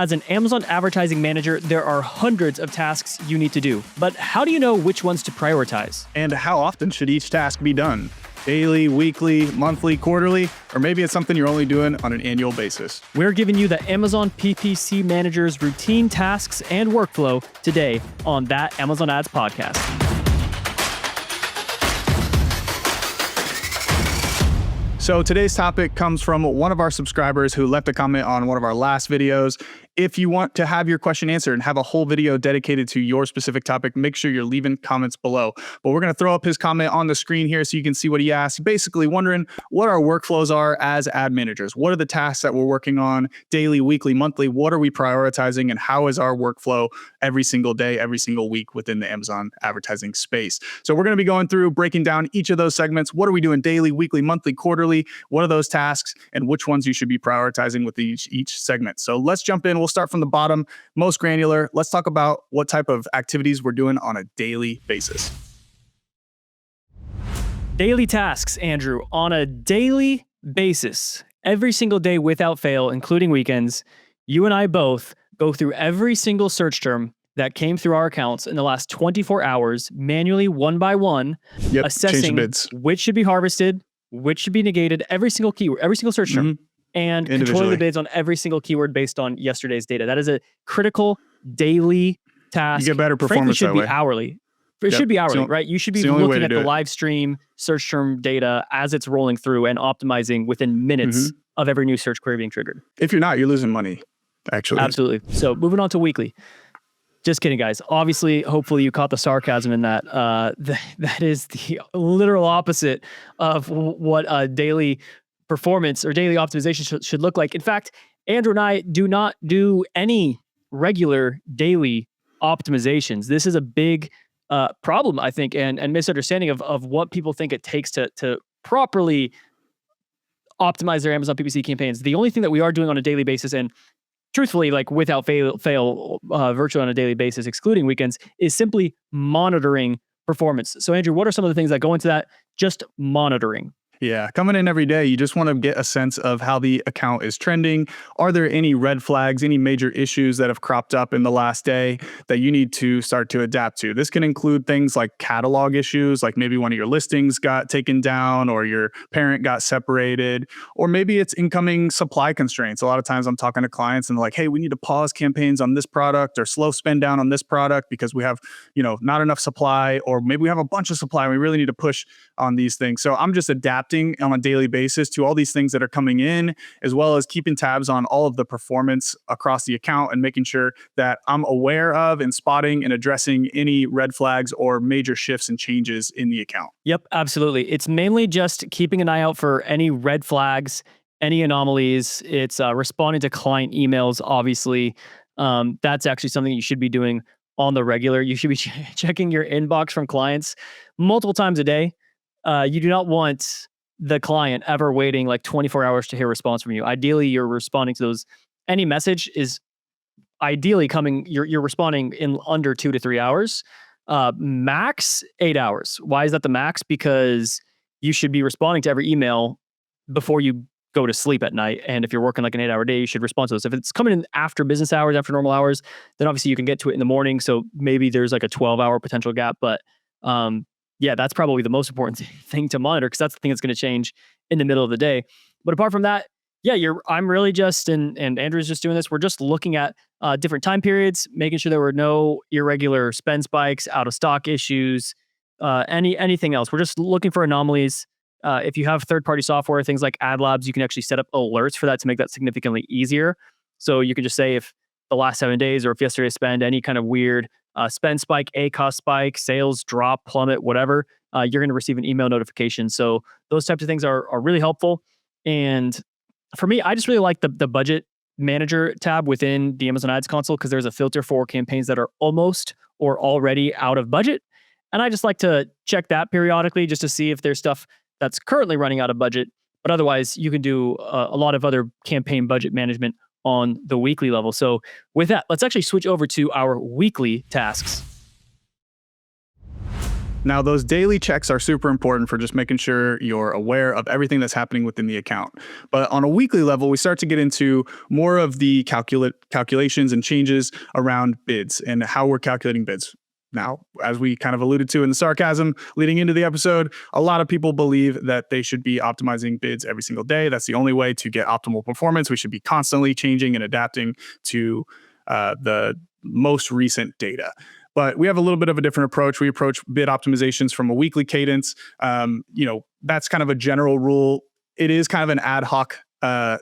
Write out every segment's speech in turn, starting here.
As an Amazon advertising manager, there are hundreds of tasks you need to do. But how do you know which ones to prioritize? And how often should each task be done? Daily, weekly, monthly, quarterly, or maybe it's something you're only doing on an annual basis. We're giving you the Amazon PPC Manager's routine tasks and workflow today on That Amazon Ads Podcast. So today's topic comes from one of our subscribers who left a comment on one of our last videos. If you want to have your question answered and have a whole video dedicated to your specific topic, make sure you're leaving comments below. But we're going to throw up his comment on the screen here so you can see what he asked. Basically wondering what our workflows are as ad managers. What are the tasks that we're working on daily, weekly, monthly? What are we prioritizing, and how is our workflow every single day, every single week within the Amazon advertising space? So we're going to be going through, breaking down each of those segments. What are we doing daily, weekly, monthly, quarterly? What are those tasks and which ones you should be prioritizing with each segment? So let's jump in. We'll start from the bottom, most granular. Let's talk about what type of activities we're doing on a daily basis. Daily tasks, Andrew. On a daily basis, every single day without fail, including weekends, you and I both go through every single search term that came through our accounts in the last 24 hours, manually, one by one, assessing which should be harvested, which should be negated, every single keyword, every single search term, and controlling the bids on every single keyword based on yesterday's data. That is a critical daily task. You get better performance Frankly, that way. Hourly. It should be hourly, right? You should be looking at the live stream search term data as it's rolling through and optimizing within minutes of every new search query being triggered. If you're not, you're losing money, actually. Absolutely. So moving on to weekly. Just kidding, guys. Obviously, hopefully you caught the sarcasm in that. That is the literal opposite of what a daily performance or daily optimization should look like. In fact, Andrew and I do not do any regular daily optimizations. This is a big problem, I think, and misunderstanding of what people think it takes to properly optimize their Amazon PPC campaigns. The only thing that we are doing on a daily basis, and truthfully, like without fail, virtually on a daily basis, excluding weekends, is simply monitoring performance. So Andrew, what are some of the things that go into that? Just monitoring. Yeah, coming in every day, you just want to get a sense of how the account is trending. Are there any red flags, any major issues that have cropped up in the last day that you need to start to adapt to? This can include things like catalog issues, like maybe one of your listings got taken down or your parent got separated, or maybe it's incoming supply constraints. A lot of times I'm talking to clients and they're like, hey, we need to pause campaigns on this product or slow spend down on this product because we have, not enough supply, or maybe we have a bunch of supply and we really need to push on these things. So I'm just adapting on a daily basis to all these things that are coming in, as well as keeping tabs on all of the performance across the account and making sure that I'm aware of and spotting and addressing any red flags or major shifts and changes in the account. Yep, absolutely. It's mainly just keeping an eye out for any red flags, any anomalies. It's responding to client emails, obviously. That's actually something you should be doing on the regular. You should be checking your inbox from clients multiple times a day. You do not want the client ever waiting like 24 hours to hear a response from you. Ideally, you're responding to those. Any message is ideally coming, you're responding in under 2 to 3 hours, max 8 hours. Why is that the max? Because you should be responding to every email before you go to sleep at night. And if you're working like an 8-hour day, you should respond to those. If it's coming in after business hours, after normal hours, then obviously you can get to it in the morning. So maybe there's like a 12-hour potential gap, but yeah, that's probably the most important thing to monitor, because that's the thing that's going to change in the middle of the day. But apart from that, yeah, I'm really just, and Andrew's just doing this, we're just looking at different time periods, making sure there were no irregular spend spikes, out of stock issues, anything else. We're just looking for anomalies. If you have third-party software, things like AdLabs, you can actually set up alerts for that to make that significantly easier. So you can just say if the last 7 days or if yesterday's spend, any kind of weird spend spike, ACoS spike, sales drop, plummet, whatever, you're going to receive an email notification. So those types of things are really helpful. And for me, I just really like the budget manager tab within the Amazon Ads console, because there's a filter for campaigns that are almost or already out of budget. And I just like to check that periodically just to see if there's stuff that's currently running out of budget. But otherwise, you can do a lot of other campaign budget management on the weekly level. So with that, let's actually switch over to our weekly tasks. Now, those daily checks are super important for just making sure you're aware of everything that's happening within the account. But on a weekly level, we start to get into more of the calculations and changes around bids and how we're calculating bids. Now, as we kind of alluded to in the sarcasm leading into the episode, a lot of people believe that they should be optimizing bids every single day. That's the only way to get optimal performance. We should be constantly changing and adapting to the most recent data. But we have a little bit of a different approach. We approach bid optimizations from a weekly cadence. That's kind of a general rule. It is kind of an ad hoc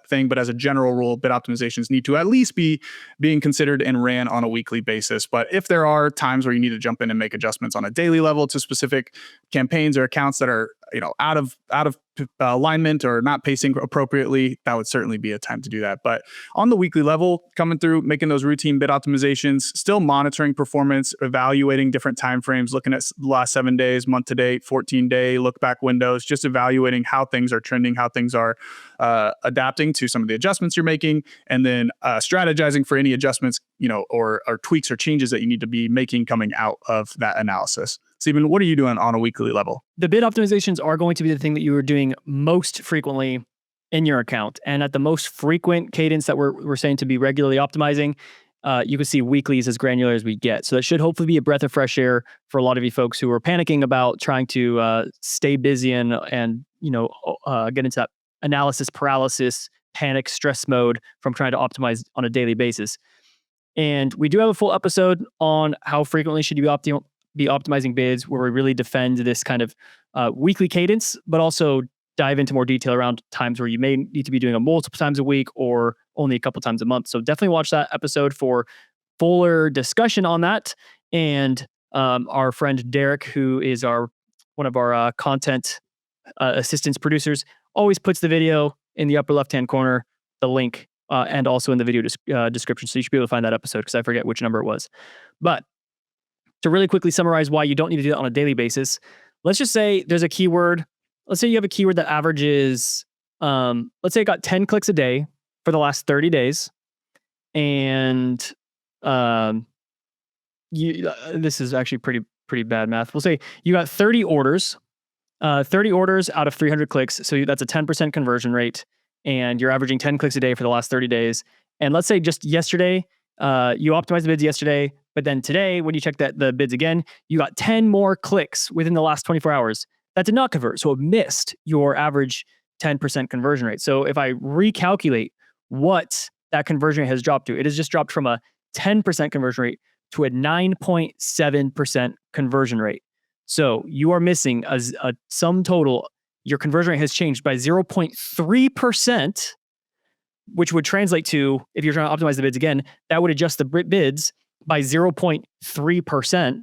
thing, but as a general rule, bid optimizations need to at least be being considered and ran on a weekly basis. But if there are times where you need to jump in and make adjustments on a daily level to specific campaigns or accounts that are out of alignment or not pacing appropriately, that would certainly be a time to do that. But on the weekly level, coming through, making those routine bid optimizations, still monitoring performance, evaluating different timeframes, looking at the last 7 days, month to date, 14-day look back windows, just evaluating how things are trending, how things are adapting to some of the adjustments you're making, and then strategizing for any adjustments, or tweaks or changes that you need to be making coming out of that analysis. Stephen, what are you doing on a weekly level? The bid optimizations are going to be the thing that you are doing most frequently in your account. And at the most frequent cadence that we're saying to be regularly optimizing, you can see weeklies as granular as we get. So that should hopefully be a breath of fresh air for a lot of you folks who are panicking about trying to stay busy and get into that analysis paralysis, panic, stress mode from trying to optimize on a daily basis. And we do have a full episode on how frequently should you be optimizing bids, where we really defend this kind of weekly cadence, but also dive into more detail around times where you may need to be doing it multiple times a week or only a couple times a month. So definitely watch that episode for fuller discussion on that. And our friend Derek, who is one of our content assistance producers, always puts the video in the upper left-hand corner, the link, and also in the video description. So you should be able to find that episode because I forget which number it was. But to really quickly summarize why you don't need to do that on a daily basis, let's just say there's a keyword. Let's say you have a keyword that averages, let's say it got 10 clicks a day for the last 30 days. And this is actually pretty bad math. We'll say you got 30 orders out of 300 clicks. So that's a 10% conversion rate. And you're averaging 10 clicks a day for the last 30 days. And let's say just yesterday, you optimized the bids yesterday, but then today, when you check the bids again, you got 10 more clicks within the last 24 hours. That did not convert. So it missed your average 10% conversion rate. So if I recalculate what that conversion rate has dropped to, it has just dropped from a 10% conversion rate to a 9.7% conversion rate. So you are missing a sum total. Your conversion rate has changed by 0.3%, which would translate to, if you're trying to optimize the bids again, that would adjust the bids by 0.3%.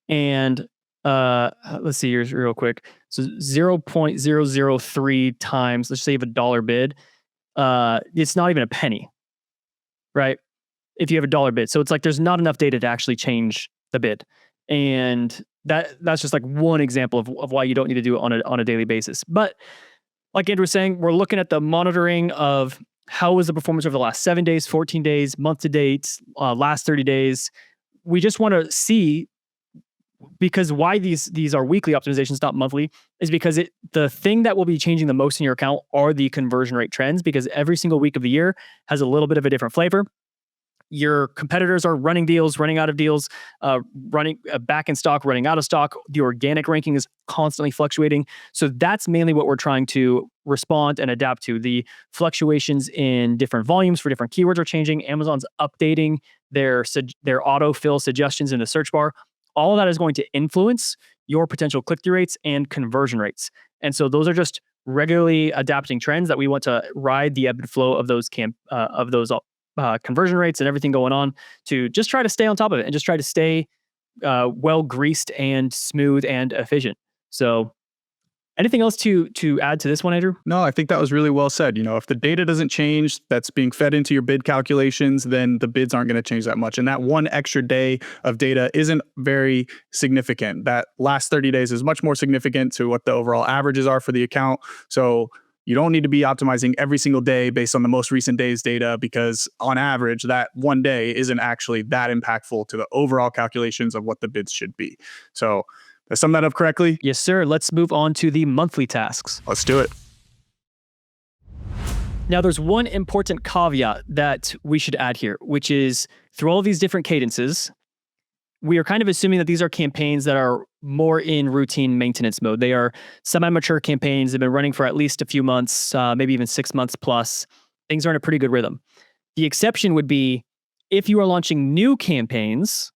And let's see here real quick. So 0.003 times, let's say you have $1 bid. It's not even a penny, right? If you have $1 bid. So it's like there's not enough data to actually change the bid. And that's just like one example of why you don't need to do it on a daily basis. But like Andrew was saying, we're looking at the monitoring of how was the performance over the last 7 days, 14 days, month to date, last 30 days. We just want to see, because why these are weekly optimizations, not monthly, is because the thing that will be changing the most in your account are the conversion rate trends, because every single week of the year has a little bit of a different flavor. Your competitors are running deals, running out of deals, running back in stock, running out of stock. The organic ranking is constantly fluctuating. So that's mainly what we're trying to respond and adapt to. The fluctuations in different volumes for different keywords are changing. Amazon's updating their autofill suggestions in the search bar. All of that is going to influence your potential click-through rates and conversion rates. And so those are just regularly adapting trends that we want to ride the ebb and flow of those conversion rates and everything going on, to just try to stay on top of it and just try to stay well greased and smooth and efficient. So anything else to add to this one, Andrew? No, I think that was really well said. If the data doesn't change that's being fed into your bid calculations, then the bids aren't going to change that much. And that one extra day of data isn't very significant. That last 30 days is much more significant to what the overall averages are for the account. So you don't need to be optimizing every single day based on the most recent day's data, because on average, that one day isn't actually that impactful to the overall calculations of what the bids should be. So I sum that up correctly? Yes, sir. Let's move on to the monthly tasks. Let's do it. Now, there's one important caveat that we should add here, which is through all these different cadences, we are kind of assuming that these are campaigns that are more in routine maintenance mode. They are semi-mature campaigns. They've been running for at least a few months, maybe even 6 months plus. Things are in a pretty good rhythm. The exception would be if you are launching new campaigns,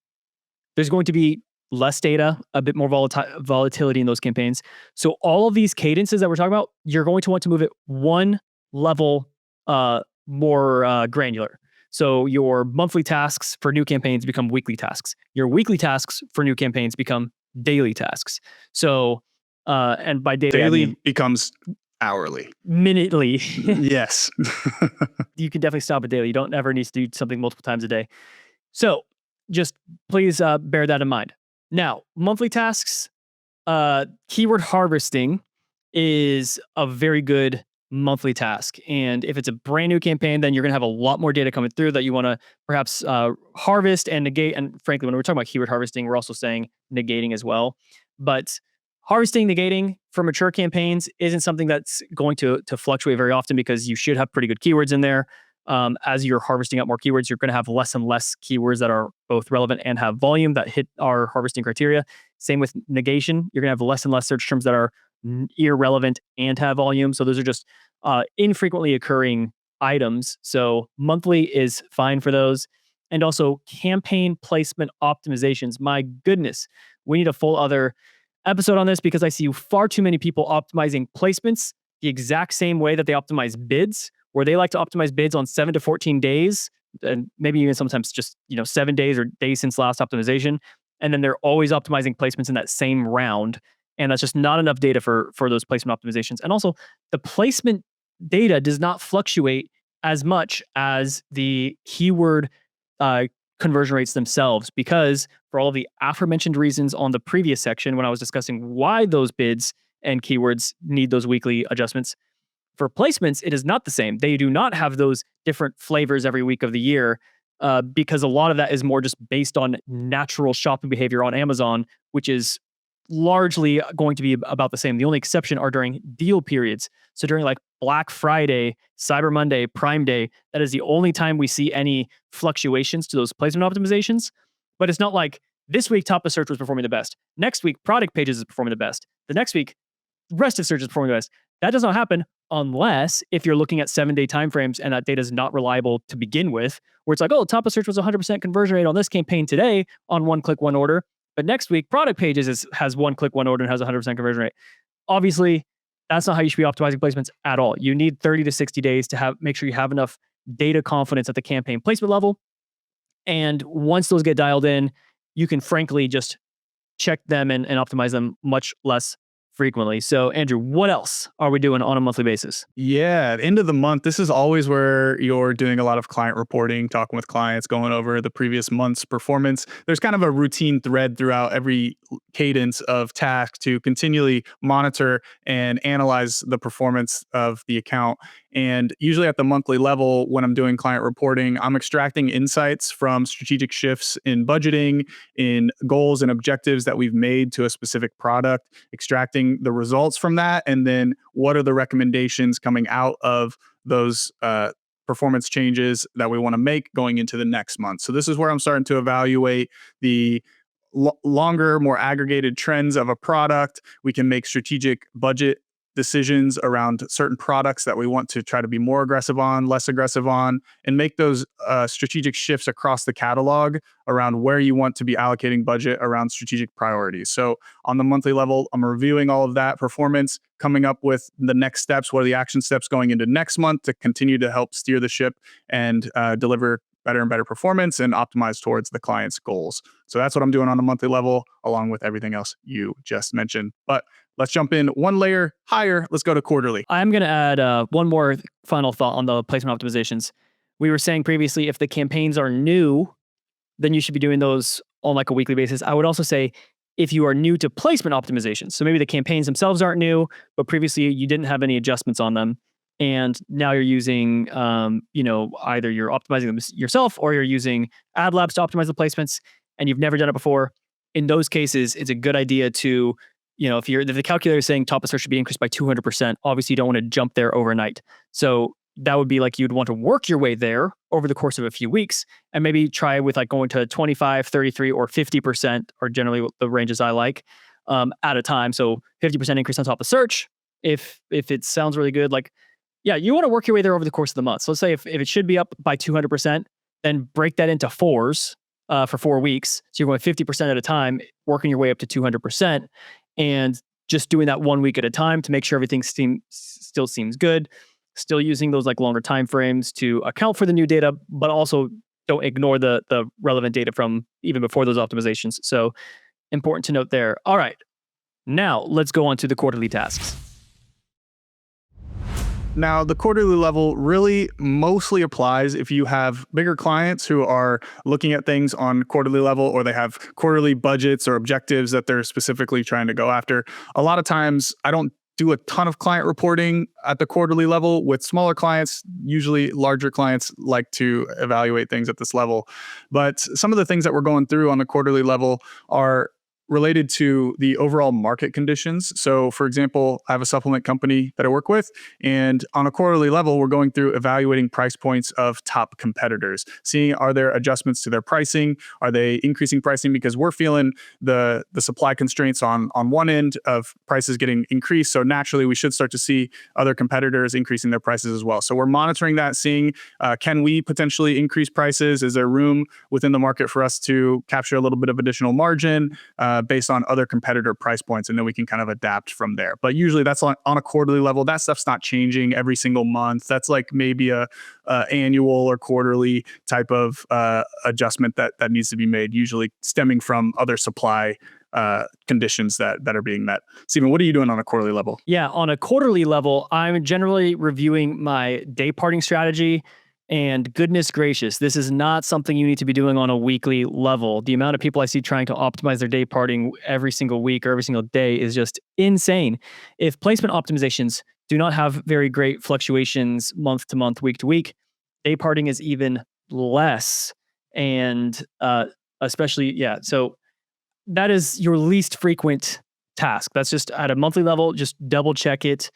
there's going to be less data, a bit more volatility in those campaigns. So all of these cadences that we're talking about, you're going to want to move it one level more granular. So your monthly tasks for new campaigns become weekly tasks. Your weekly tasks for new campaigns become daily tasks. So, and by daily, I Daily mean becomes hourly. minutely. Yes. You can definitely stop at daily. You don't ever need to do something multiple times a day. So just please bear that in mind. Now, monthly tasks, keyword harvesting is a very good monthly task. And if it's a brand new campaign, then you're going to have a lot more data coming through that you want to perhaps harvest and negate. And frankly, when we're talking about keyword harvesting, we're also saying negating as well. But harvesting, negating for mature campaigns isn't something that's going to fluctuate very often because you should have pretty good keywords in there. As you're harvesting out more keywords, you're going to have less and less keywords that are both relevant and have volume that hit our harvesting criteria. Same with negation. You're going to have less and less search terms that are irrelevant and have volume. So those are just infrequently occurring items. So monthly is fine for those. And also campaign placement optimizations. My goodness, we need a full other episode on this because I see far too many people optimizing placements the exact same way that they optimize bids, where they like to optimize bids on 7 to 14 days, and maybe even sometimes just 7 days or days since last optimization. And then they're always optimizing placements in that same round. And that's just not enough data for those placement optimizations. And also, the placement data does not fluctuate as much as the keyword conversion rates themselves, because for all of the aforementioned reasons on the previous section, when I was discussing why those bids and keywords need those weekly adjustments, for placements, it is not the same. They do not have those different flavors every week of the year because a lot of that is more just based on natural shopping behavior on Amazon, which is largely going to be about the same. The only exception are during deal periods. So during like Black Friday, Cyber Monday, Prime Day, that is the only time we see any fluctuations to those placement optimizations. But it's not like this week top of search was performing the best. Next week, product pages is performing the best. The next week, rest of search is performing the best. That does not happen unless if you're looking at 7-day timeframes and that data is not reliable to begin with, where it's like, oh, top of search was 100% conversion rate on this campaign today on one click, one order. But next week, product pages has one click, one order and has 100% conversion rate. Obviously, that's not how you should be optimizing placements at all. You need 30 to 60 days to make sure you have enough data confidence at the campaign placement level. And once those get dialed in, you can frankly just check them and optimize them much less frequently. So, Andrew, what else are we doing on a monthly basis? Yeah, at the end of the month, this is always where you're doing a lot of client reporting, talking with clients, going over the previous month's performance. There's kind of a routine thread throughout every cadence of task to continually monitor and analyze the performance of the account. And usually at the monthly level, when I'm doing client reporting, I'm extracting insights from strategic shifts in budgeting, in goals and objectives that we've made to a specific product, extracting the results from that, and then what are the recommendations coming out of those performance changes that we want to make going into the next month. So this is where I'm starting to evaluate the longer, more aggregated trends of a product. We can make strategic budget decisions around certain products that we want to try to be more aggressive on, less aggressive on, and make those strategic shifts across the catalog around where you want to be allocating budget around strategic priorities. So on the monthly level, I'm reviewing all of that performance, coming up with the next steps, what are the action steps going into next month to continue to help steer the ship and deliver better and better performance and optimize towards the client's goals. So that's what I'm doing on a monthly level, along with everything else you just mentioned. But let's jump in one layer higher. Let's go to quarterly. I'm going to add one more final thought on the placement optimizations. We were saying previously, if the campaigns are new, then you should be doing those on like a weekly basis. I would also say if you are new to placement optimizations, so maybe the campaigns themselves aren't new, but previously you didn't have any adjustments on them, and now you're using, either you're optimizing them yourself or you're using ad labs to optimize the placements, and you've never done it before. in those cases, it's a good idea to, if the calculator is saying top of search should be increased by 200%, obviously you don't want to jump there overnight. So that would be like you'd want to work your way there over the course of a few weeks and maybe try with like going to 25, 33, or 50% are generally the ranges I like at a time. So 50% increase on top of search. If it sounds really good, like, yeah, you want to work your way there over the course of the month. So let's say if it should be up by 200%, then break that into fours for 4 weeks. So you're going 50% at a time, working your way up to 200%, and just doing that 1 week at a time to make sure everything still seems good. Still using those like longer time frames to account for the new data, but also don't ignore the relevant data from even before those optimizations. So important to note there. All right, now let's go on to the quarterly tasks. Now, the quarterly level really mostly applies if you have bigger clients who are looking at things on quarterly level, or they have quarterly budgets or objectives that they're specifically trying to go after. A lot of times, I don't do a ton of client reporting at the quarterly level. With smaller clients, usually larger clients like to evaluate things at this level. But some of the things that we're going through on the quarterly level are related to the overall market conditions. So, for example, I have a supplement company that I work with, and on a quarterly level, we're going through evaluating price points of top competitors, seeing are there adjustments to their pricing, are they increasing pricing because we're feeling the supply constraints on one end of prices getting increased. So naturally, we should start to see other competitors increasing their prices as well. So we're monitoring that, seeing can we potentially increase prices? Is there room within the market for us to capture a little bit of additional margin? Based on other competitor price points, and then we can kind of adapt from there. But usually that's on a quarterly level. That stuff's not changing every single month. That's like maybe a annual or quarterly type of adjustment that needs to be made, usually stemming from other supply conditions that are being met. Stephen, what are you doing on a quarterly level? Yeah, on a quarterly level, I'm generally reviewing my day parting strategy. And goodness gracious, this is not something you need to be doing on a weekly level. The amount of people I see trying to optimize their day parting every single week or every single day is just insane. If placement optimizations do not have very great fluctuations month to month, week to week, day parting is even less. And especially, yeah, so that is your least frequent task. That's just at a monthly level, just double check it.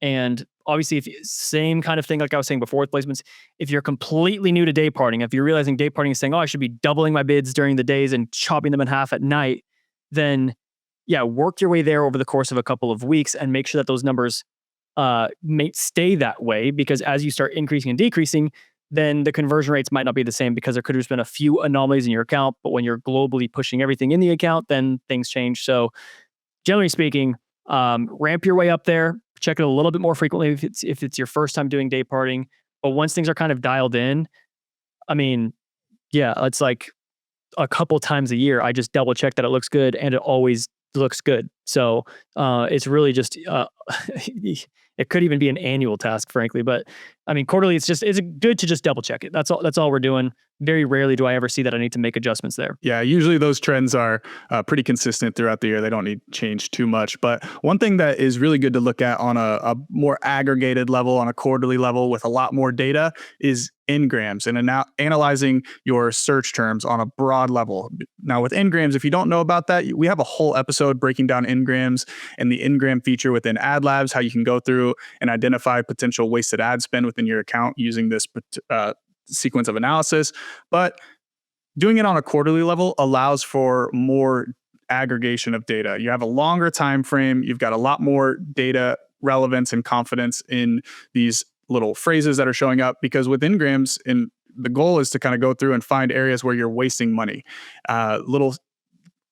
And obviously, if same kind of thing like I was saying before with placements, if you're completely new to day parting, if you're realizing day parting is saying, oh, I should be doubling my bids during the days and chopping them in half at night, then yeah, work your way there over the course of a couple of weeks and make sure that those numbers may stay that way, because as you start increasing and decreasing, then the conversion rates might not be the same because there could have just been a few anomalies in your account. But when you're globally pushing everything in the account, then things change. So generally speaking, ramp your way up there. Check it a little bit more frequently if it's your first time doing day parting. But once things are kind of dialed in, I mean, yeah, it's like a couple times a year, I just double check that it looks good, and it always looks good. So it's really just it could even be an annual task, frankly. But I mean, quarterly, it's good to just double check it. That's all we're doing. Very rarely do I ever see that I need to make adjustments there. Yeah, usually those trends are pretty consistent throughout the year. They don't need change too much. But one thing that is really good to look at on a more aggregated level, on a quarterly level with a lot more data, is Ngrams and analyzing your search terms on a broad level. Now with Ngrams, if you don't know about that, we have a whole episode breaking down Ngrams and the Ngram feature within Ad Labs, how you can go through and identify potential wasted ad spend within your account using this sequence of analysis. But doing it on a quarterly level allows for more aggregation of data. You have a longer time frame. You've got a lot more data relevance and confidence in these little phrases that are showing up, because with Ngrams, the goal is to kind of go through and find areas where you're wasting money. Little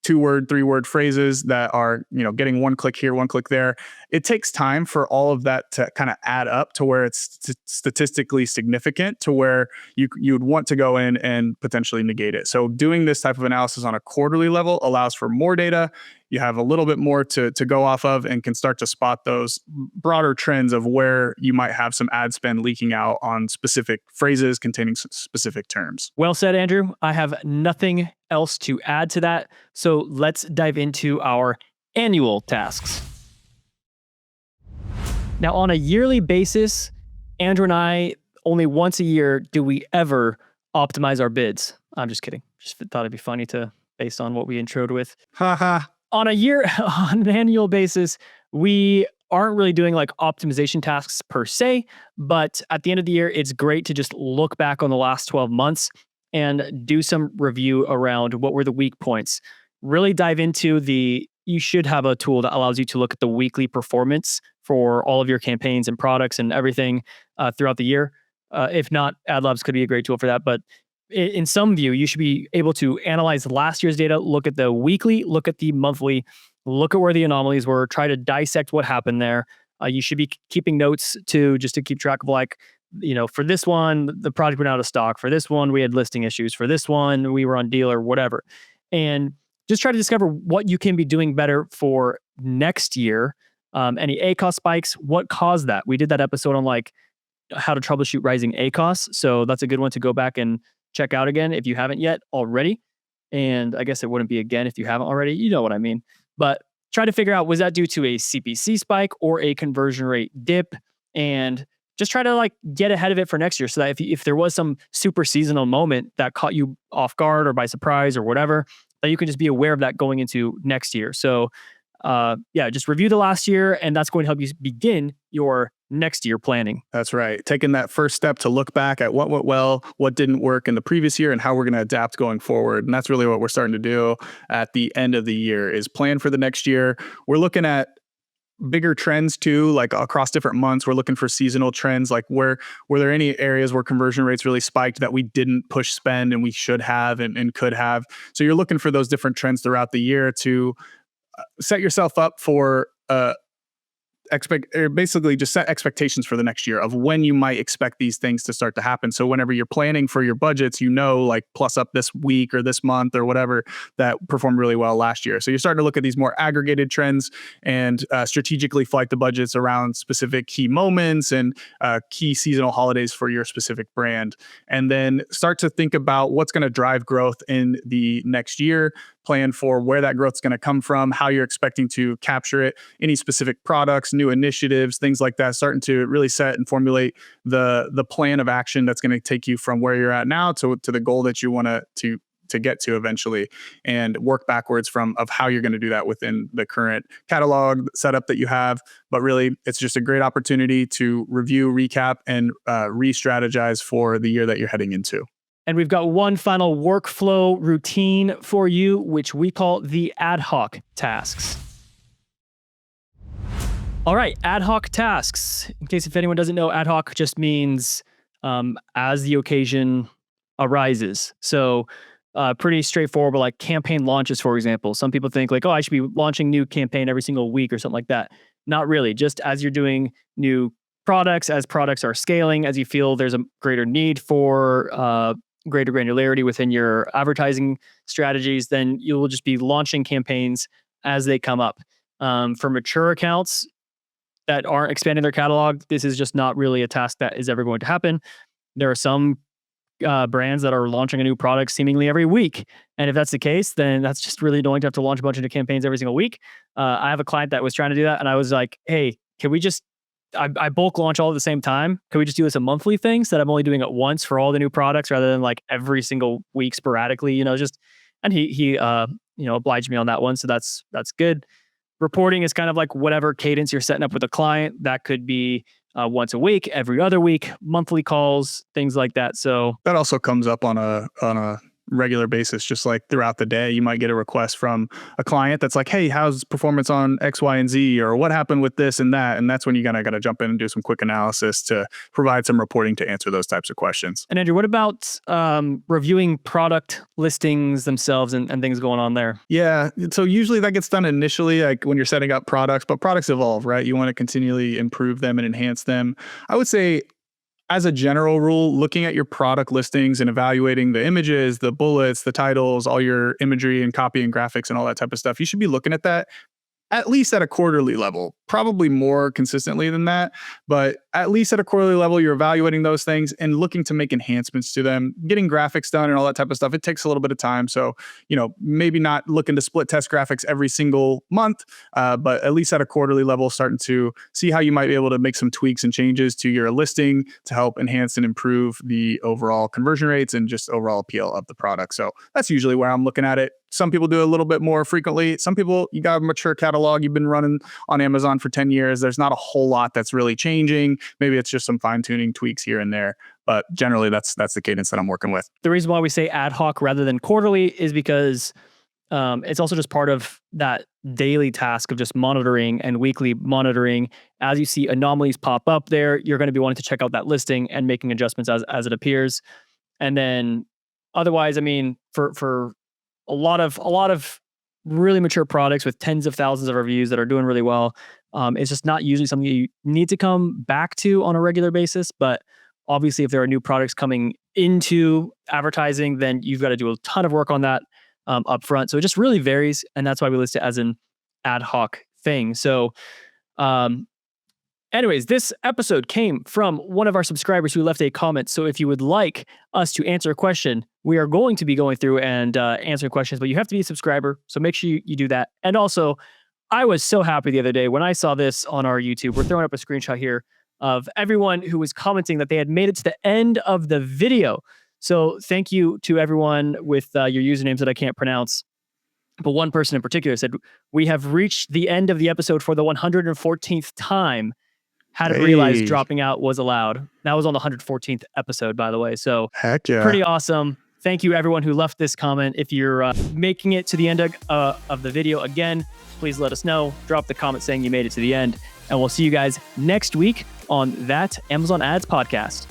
2-word, 3-word phrases that are, getting one click here, one click there. It takes time for all of that to kind of add up to where it's statistically significant to where you would want to go in and potentially negate it. So doing this type of analysis on a quarterly level allows for more data. You have a little bit more to go off of and can start to spot those broader trends of where you might have some ad spend leaking out on specific phrases containing specific terms. Well said, Andrew. I have nothing else to add to that. So let's dive into our annual tasks. Now, on a yearly basis, Andrew and I, only once a year do we ever optimize our bids. I'm just kidding. Just thought it'd be funny to based on what we introed with. Haha. On on an annual basis, we aren't really doing like optimization tasks per se, but at the end of the year, it's great to just look back on the last 12 months and do some review around what were the weak points. Really dive into you should have a tool that allows you to look at the weekly performance for all of your campaigns and products and everything throughout the year. If not, AdLabs could be a great tool for that. But in some view, you should be able to analyze last year's data, look at the weekly, look at the monthly, look at where the anomalies were, try to dissect what happened there. You should be keeping notes too, just to keep track of like, for this one, the product went out of stock. For this one, we had listing issues. For this one, we were on deal or whatever. And just try to discover what you can be doing better for next year. Any ACoS spikes, what caused that? We did that episode on like how to troubleshoot rising ACoS. So that's a good one to go back and check out again if you haven't yet already. And I guess it wouldn't be again if you haven't already. You know what I mean. But try to figure out, was that due to a CPC spike or a conversion rate dip? And just try to like get ahead of it for next year so that if there was some super seasonal moment that caught you off guard or by surprise or whatever, that you can just be aware of that going into next year. So just review the last year, and that's going to help you begin your next year planning. That's right. Taking that first step to look back at what went well, what didn't work in the previous year, and how we're going to adapt going forward. And that's really what we're starting to do at the end of the year is plan for the next year. We're looking at bigger trends too, like across different months. We're looking for seasonal trends, like were there any areas where conversion rates really spiked that we didn't push spend and we should have and could have. So you're looking for those different trends throughout the year to set yourself up for basically just set expectations for the next year of when you might expect these things to start to happen. So whenever you're planning for your budgets, like plus up this week or this month or whatever that performed really well last year. So you're starting to look at these more aggregated trends and strategically flight the budgets around specific key moments and key seasonal holidays for your specific brand. And then start to think about what's going to drive growth in the next year. Plan for where that growth is going to come from, how you're expecting to capture it, any specific products, new initiatives, things like that, starting to really set and formulate the plan of action that's going to take you from where you're at now to the goal that you want to get to eventually, and work backwards of how you're going to do that within the current catalog setup that you have. But really, it's just a great opportunity to review, recap, and re-strategize for the year that you're heading into. And we've got one final workflow routine for you, which we call the ad hoc tasks. All right, ad hoc tasks. In case if anyone doesn't know, ad hoc just means as the occasion arises. So pretty straightforward, but like campaign launches, for example. Some people think like, oh, I should be launching new campaign every single week or something like that. Not really. Just as you're doing new products, as products are scaling, as you feel there's a greater need for greater granularity within your advertising strategies, then you will just be launching campaigns as they come up. For mature accounts that aren't expanding their catalog, this is just not really a task that is ever going to happen. There are some brands that are launching a new product seemingly every week. And if that's the case, then that's just really annoying to have to launch a bunch of new campaigns every single week. I have a client that was trying to do that, and I was like, hey, can we just I bulk launch all at the same time. Can we just do this a monthly thing so that I'm only doing it once for all the new products rather than like every single week sporadically, and he obliged me on that one. So that's good. Reporting is kind of like whatever cadence you're setting up with a client. That could be once a week, every other week, monthly calls, things like that. So that also comes up on a regular basis, just like throughout the day. You might get a request from a client that's like, hey, how's performance on X, Y, and Z, or what happened with this and that? And that's when you got to jump in and do some quick analysis to provide some reporting to answer those types of questions. And Andrew, what about reviewing product listings themselves and things going on there? Yeah. So usually that gets done initially, like when you're setting up products, but products evolve, right? You want to continually improve them and enhance them. I would say, as a general rule, looking at your product listings and evaluating the images, the bullets, the titles, all your imagery and copy and graphics and all that type of stuff, you should be looking at that at least at a quarterly level, probably more consistently than that, but at least at a quarterly level, you're evaluating those things and looking to make enhancements to them. Getting graphics done and all that type of stuff, it takes a little bit of time. So, maybe not looking to split test graphics every single month, but at least at a quarterly level, starting to see how you might be able to make some tweaks and changes to your listing to help enhance and improve the overall conversion rates and just overall appeal of the product. So that's usually where I'm looking at it. Some people do a little bit more frequently. Some people, you got a mature catalog, you've been running on Amazon for 10 years. There's not a whole lot that's really changing. Maybe it's just some fine tuning tweaks here and there. But generally, that's the cadence that I'm working with. The reason why we say ad hoc rather than quarterly is because it's also just part of that daily task of just monitoring and weekly monitoring. As you see anomalies pop up there, you're going to be wanting to check out that listing and making adjustments as it appears. And then otherwise, I mean, for a lot of really mature products with tens of thousands of reviews that are doing really well, it's just not usually something you need to come back to on a regular basis. But obviously, if there are new products coming into advertising, then you've got to do a ton of work on that up front. So it just really varies. And that's why we list it as an ad hoc thing. So anyways, this episode came from one of our subscribers who left a comment. So if you would like us to answer a question, we are going to be going through and answering questions, but you have to be a subscriber. So make sure you do that. And also, I was so happy the other day when I saw this on our YouTube. We're throwing up a screenshot here of everyone who was commenting that they had made it to the end of the video. So thank you to everyone with your usernames that I can't pronounce. But one person in particular said, "We have reached the end of the episode for the 114th time. Hadn't realized dropping out was allowed." That was on the 114th episode, by the way. So heck yeah. Pretty awesome. Thank you, everyone who left this comment. If you're making it to the end of the video again, please let us know. Drop the comment saying you made it to the end. And we'll see you guys next week on That Amazon Ads Podcast.